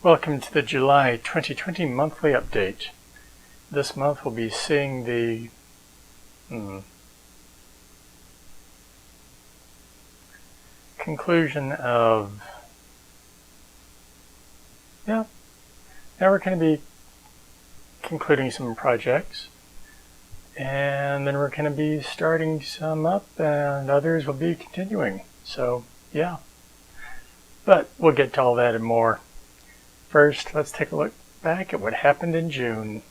Welcome to the July 2020 monthly update. This month we'll be seeing the conclusion of now we're going to be concluding some projects, and then we're going to be starting some up and others will be continuing. So yeah, but we'll get to all that and more. First, let's take a look back at what happened in June.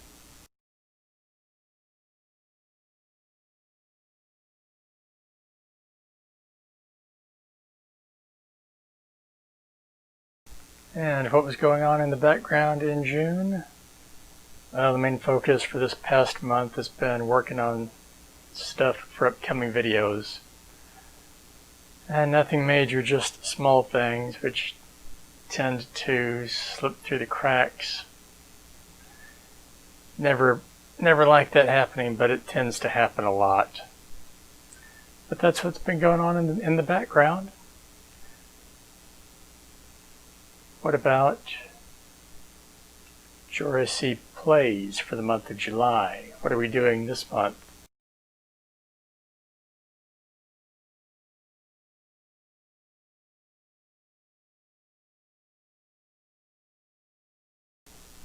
And what was going on in the background in June? Well, the main focus for this past month has been working on stuff for upcoming videos. And nothing major, just small things which tend to slip through the cracks. Never like that happening, but it tends to happen a lot. But that's what's been going on in the background. What about JoRaSe Plays for the month of July? What are we doing this month?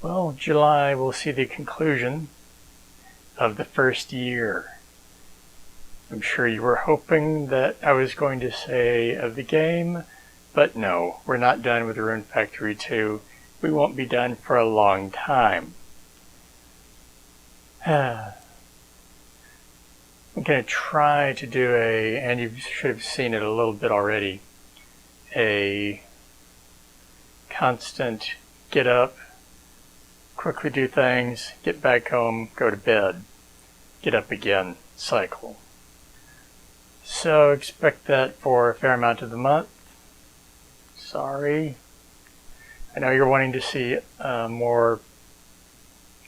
Well, July will see the conclusion of the first year. I'm sure you were hoping that I was going to say of the game, but no, we're not done with Rune Factory 2. We won't be done for a long time. I'm going to try to do and you should have seen it a little bit already, a constant get up, quickly do things, get back home, go to bed, get up again cycle. So expect that for a fair amount of the month. Sorry. I know you're wanting to see more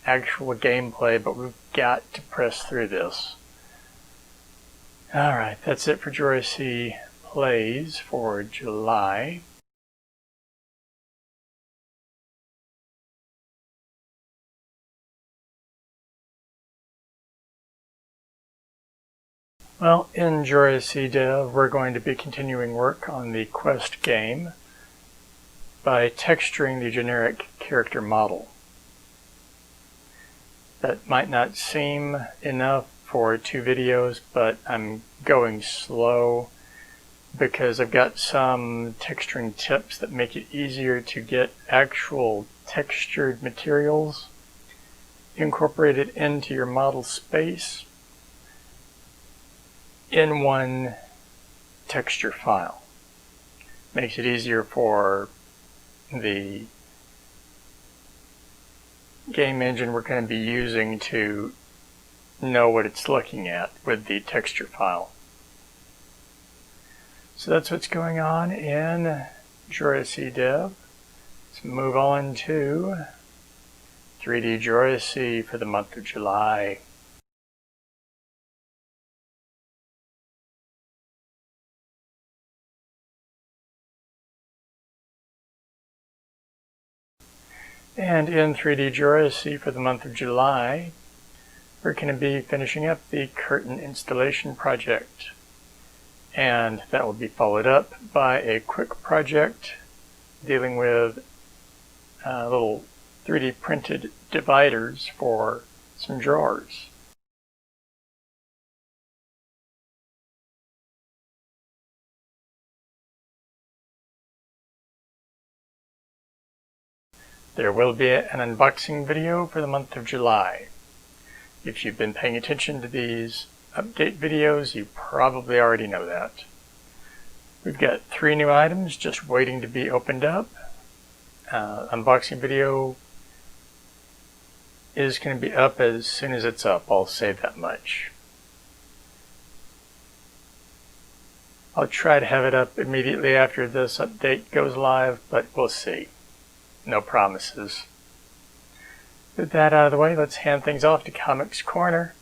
actual gameplay, but we've got to press through this. Alright, that's it for JoRaSe Plays for July. Well, in JoRaSe Dev, we're going to be continuing work on the Quest game by texturing the generic character model. That might not seem enough for 2 videos, but I'm going slow because I've got some texturing tips that make it easier to get actual textured materials incorporated into your model space in one texture file. Makes it easier for the game engine we're going to be using to know what it's looking at with the texture file. So that's what's going on in JoRaSe Dev. Let's move on to 3D JoRaSe for the month of July. And in 3D JoRaSe for the month of July, we're going to be finishing up the curtain installation project. And that will be followed up by a quick project dealing with little 3D printed dividers for some drawers. There will be an unboxing video for the month of July. If you've been paying attention to these update videos, you probably already know that. We've got 3 new items just waiting to be opened up. Unboxing video is going to be up as soon as it's up, I'll say that much. I'll try to have it up immediately after this update goes live, but we'll see. No promises. With that out of the way, let's hand things off to Comics Corner.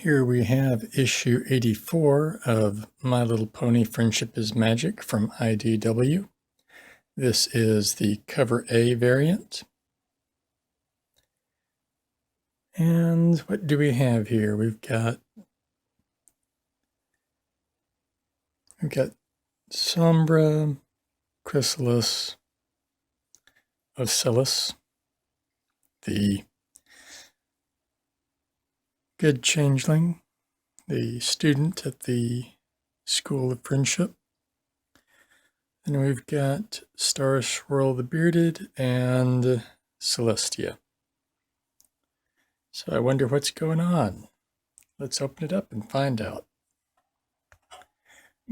Here we have issue 84 of My Little Pony Friendship is Magic from IDW. This is the cover A variant. And what do we have here? We've got Sombra, Chrysalis, Ocellus, the good changeling, the student at the School of Friendship. And we've got Star Swirl the Bearded and Celestia. So I wonder what's going on. Let's open it up and find out.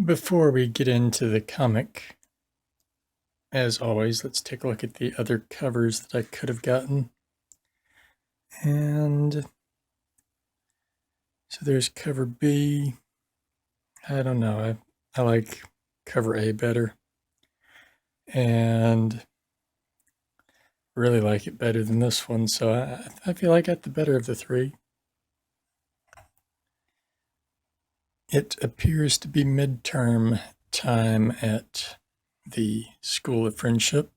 Before we get into the comic, as always, let's take a look at the other covers that I could have gotten. And so there's cover B. I don't know. I like cover A better. And really like it better than this one. So I feel I got the better of the three. It appears to be midterm time at the School of Friendship.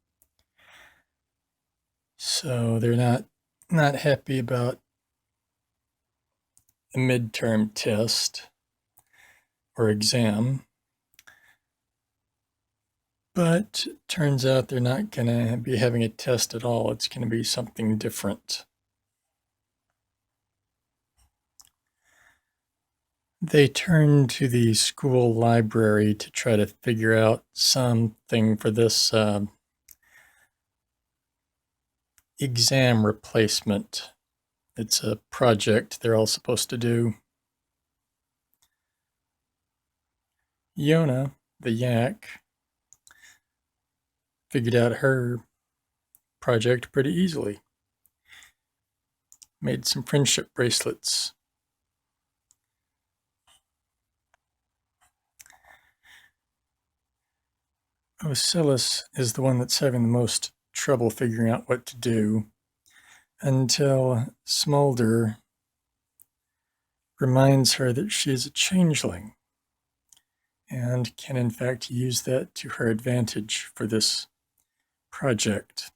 So they're not happy about a midterm test or exam. But turns out they're not going to be having a test at all. It's going to be something different. They turn to the school library to try to figure out something for this exam replacement. It's a project they're all supposed to do. Yona, the yak, figured out her project pretty easily. Made some friendship bracelets. Ocellus is the one that's having the most trouble figuring out what to do until Smolder reminds her that she is a changeling and can in fact use that to her advantage for this project.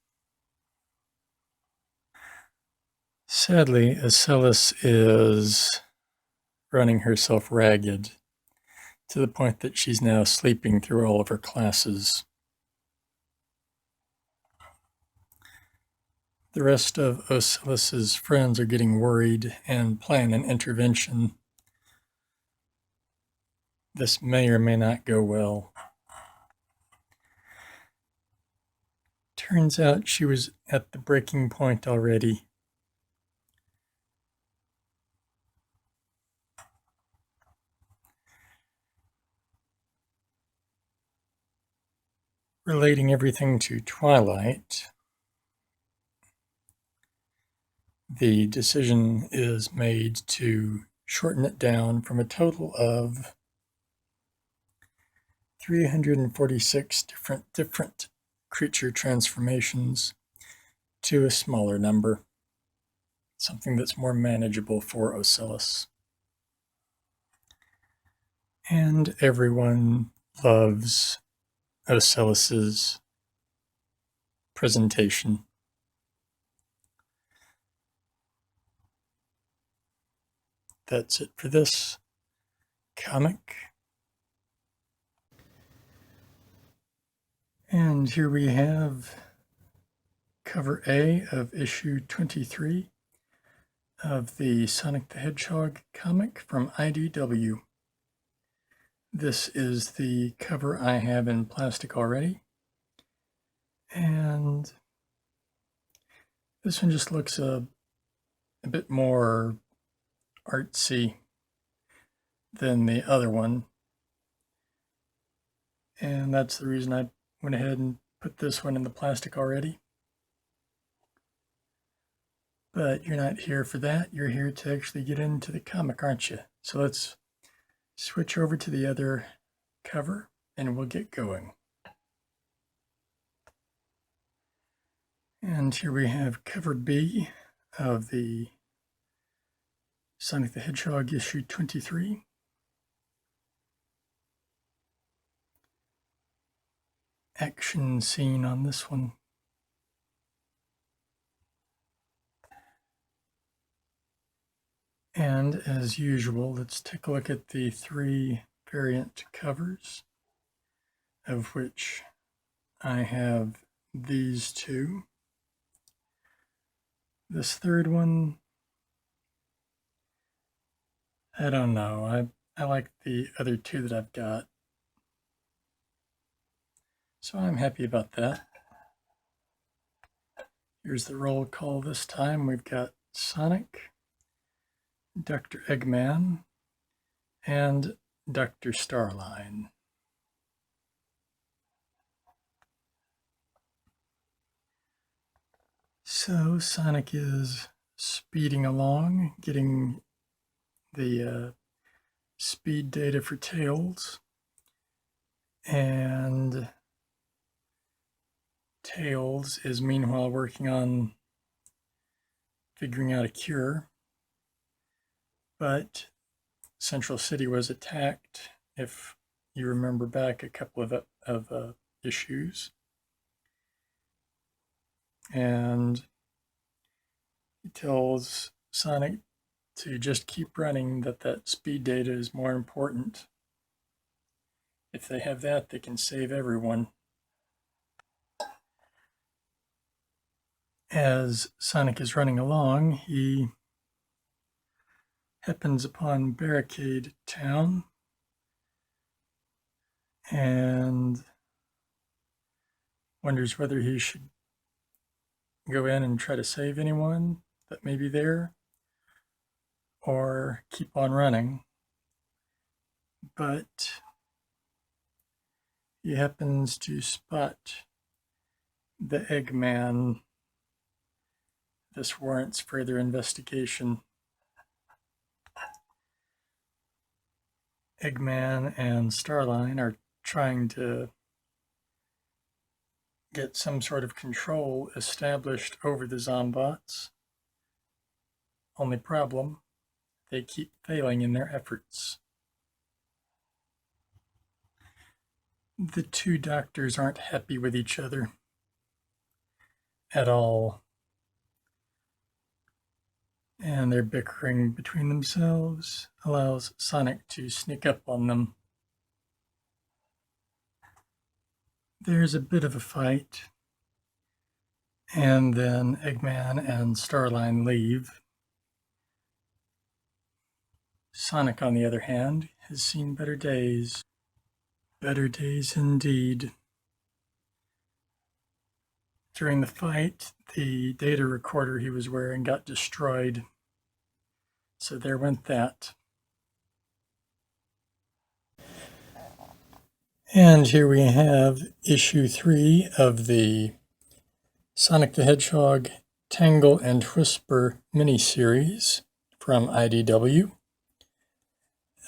Sadly, Ocellus is running herself ragged to the point that she's now sleeping through all of her classes. The rest of Ocellus's friends are getting worried and plan an intervention. This may or may not go well. Turns out she was at the breaking point already. Relating everything to Twilight, the decision is made to shorten it down from a total of 346 different creature transformations to a smaller number, something that's more manageable for Ocellus. And everyone loves Ocellus's presentation. That's it for this comic. And here we have cover A of issue 23 of the Sonic the Hedgehog comic from IDW. This is the cover I have in plastic already. And this one just looks a bit more artsy than the other one. And that's the reason I went ahead and put this one in the plastic already. But you're not here for that. You're here to actually get into the comic, aren't you? So let's switch over to the other cover and we'll get going. And here we have cover B of the Sonic the Hedgehog issue 23. Action scene on this one. And as usual, let's take a look at the 3 variant covers, of which I have these 2. This 3rd one, I don't know. I like the other 2 that I've got. So I'm happy about that. Here's the roll call this time. We've got Sonic, Dr. Eggman, and Dr. Starline. So Sonic is speeding along, getting the speed data for Tails, and Tails is meanwhile working on figuring out a cure, but Central City was attacked, if you remember back a couple of issues. And he tells Sonic to just keep running, that speed data is more important. If they have that, they can save everyone. As Sonic is running along, he happens upon Barricade Town and wonders whether he should go in and try to save anyone that may be there or keep on running. But he happens to spot the Eggman. This warrants further investigation. Eggman and Starline are trying to get some sort of control established over the Zombots. Only problem, they keep failing in their efforts. The 2 doctors aren't happy with each other at all, and their bickering between themselves allows Sonic to sneak up on them. There's a bit of a fight, and then Eggman and Starline leave. Sonic, on the other hand, has seen better days. Better days indeed. During the fight, the data recorder he was wearing got destroyed. So there went that. And here we have issue 3 of the Sonic the Hedgehog Tangle and Whisper miniseries from IDW.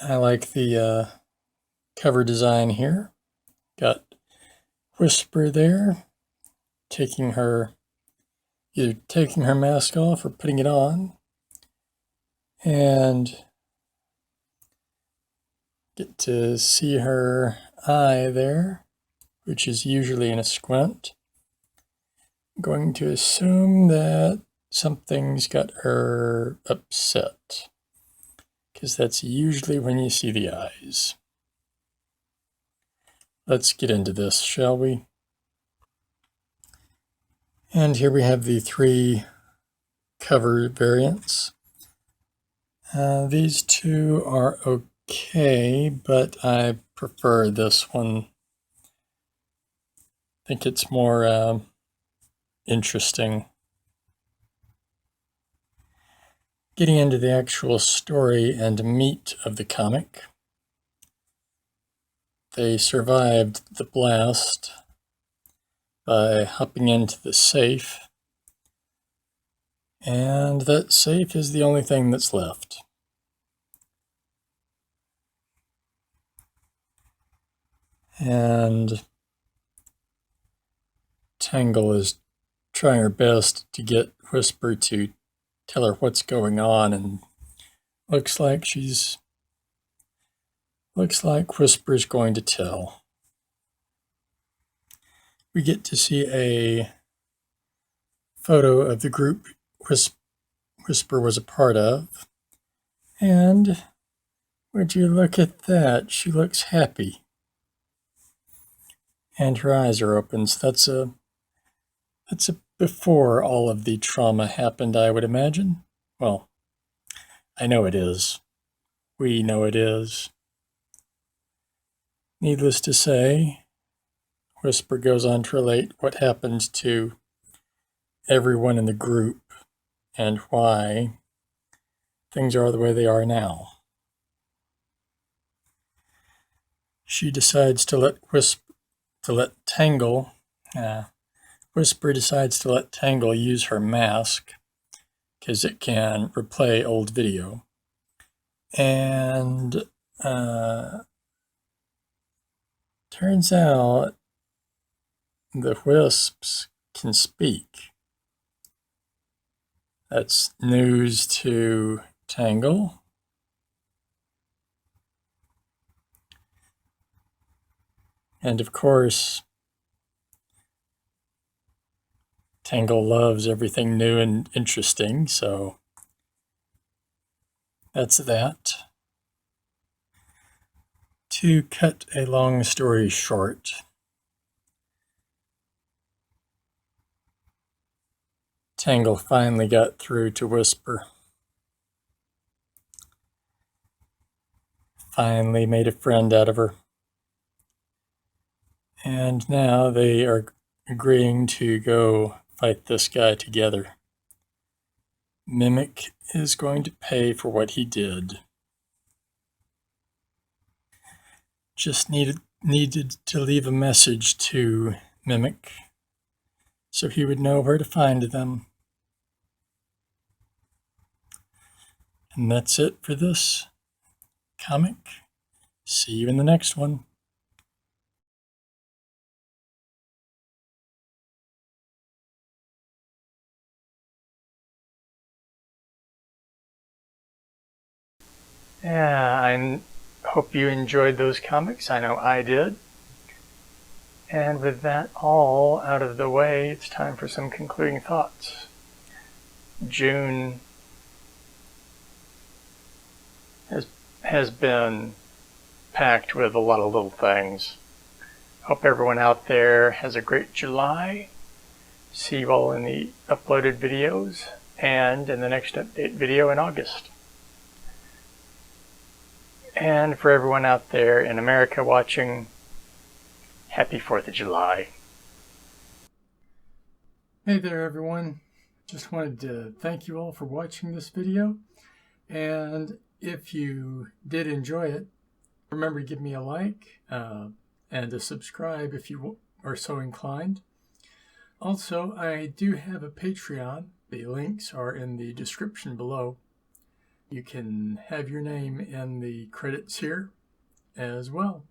I like the cover design here. Got Whisper there, either taking her mask off or putting it on, and get to see her eye there, which is usually in a squint. I'm going to assume that something's got her upset, because that's usually when you see the eyes. Let's get into this, shall we? And here we have the 3 cover variants. These 2 are okay, but I prefer this one. I think it's more interesting. Getting into the actual story and meat of the comic. They survived the blast by hopping into the safe, and that safe is the only thing that's left. And Tangle is trying her best to get Whisper to tell her what's going on and Looks like Whisper's going to tell. We get to see a photo of the group Whisper was a part of. And would you look at that? She looks happy. And her eyes are open. So that's a before all of the trauma happened, I would imagine. Well, I know it is. We know it is. Needless to say, Whisper goes on to relate what happened to everyone in the group and why things are the way they are now. She decides to let Tangle, Whisper decides to let Tangle use her mask because it can replay old video. And turns out the Wisps can speak. That's news to Tangle. And of course, Tangle loves everything new and interesting, so that's that. To cut a long story short, Tangle finally got through to Whisper. Finally made a friend out of her. And now they are agreeing to go fight this guy together. Mimic is going to pay for what he did. Just needed to leave a message to Mimic so he would know where to find them. And that's it for this comic. See you in the next one. Yeah, I hope you enjoyed those comics. I know I did. And with that all out of the way, it's time for some concluding thoughts. June has been packed with a lot of little things. Hope everyone out there has a great July. See you all in the uploaded videos and in the next update video in August. And for everyone out there in America watching, happy 4th of July. Hey there everyone. Just wanted to thank you all for watching this video. And if you did enjoy it, remember to give me a like and a subscribe if you are so inclined. Also, I do have a Patreon. The links are in the description below. You can have your name in the credits here as well.